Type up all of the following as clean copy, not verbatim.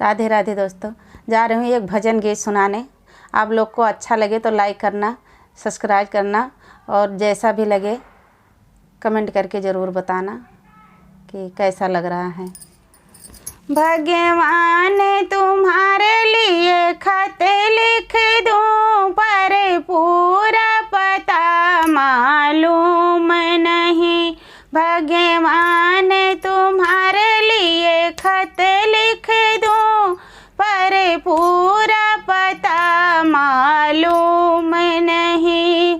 राधे राधे दोस्तों, जा रही हूँ एक भजन गीत सुनाने। आप लोग को अच्छा लगे तो लाइक करना, सब्सक्राइब करना और जैसा भी लगे कमेंट करके ज़रूर बताना कि कैसा लग रहा है। भगवान तुम्हारे लिए खत लिख दूं, पर पूरा पता मालूम नहीं। भगवान तुम्हारे लिए खत लिख दूं, पर पूरा पता मालूम नहीं।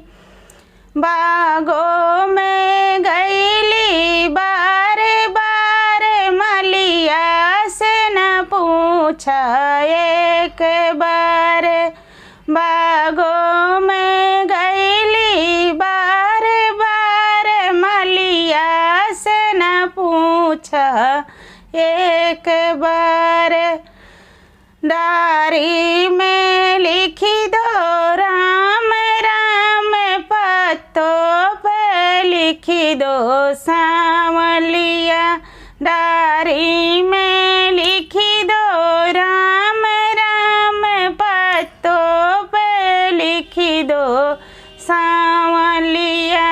बागों में गईली बार बार, मलिया से न पूछा एक बार। बागों में गईली बार बार, मलिया से न पूछा एक बार। डायरी में लिखी दो राम राम, पत्तों पे लिखी दो सांवलिया। डायरी में लिखी दो राम राम, पत्तों पे लिखी दो सांवलिया।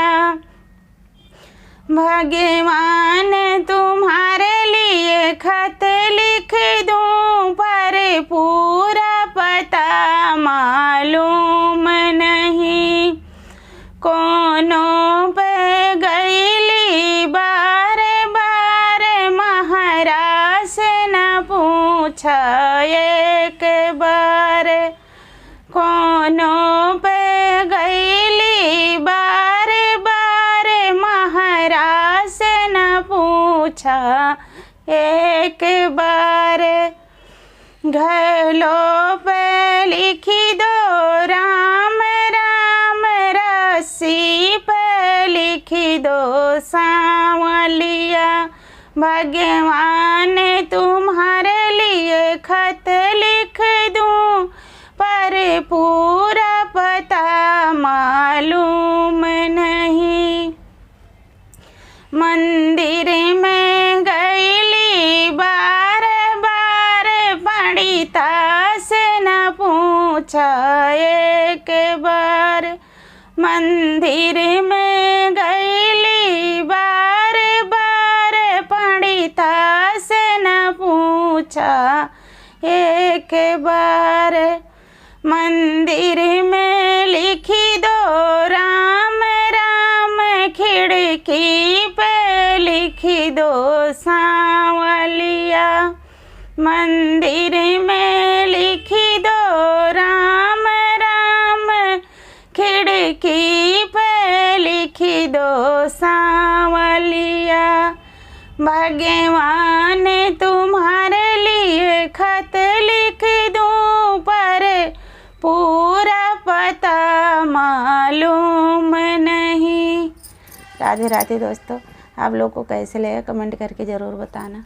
भगवान तुम्हारे लिए खत लिख दूं, पर पूरा पता मालूम नहीं। कोनों पे गईली बार बार, महाराज से न पूछा एक बार। कोनों पे गईली बार बार, महाराज से न पूछा एक बार। घरों पे लिखी दो राम राम, रस्सी पे लिखी दो सांवलिया। भगवान तुम्हारे लिए खत लिख दूं, पर पूरा पता मालूम नहीं। मंदिर में गईली बार बार, पंडिता से न पूछा एक बार। मंदिर में गईली बार बार, पंडिता से न पूछा एक बार। मंदिर में लिखी दो राम राम, खिड़की पे लिखी दो सांवलिया। मंदिर में लिखी दो राम राम, खिड़की पे लिखी दो सांवलिया। भगवान तुम्हारे लिए खत लिख दूं, पर पूरा पता मालूम नहीं। राधे राधे दोस्तों, आप लोग को कैसे लगा कमेंट करके ज़रूर बताना।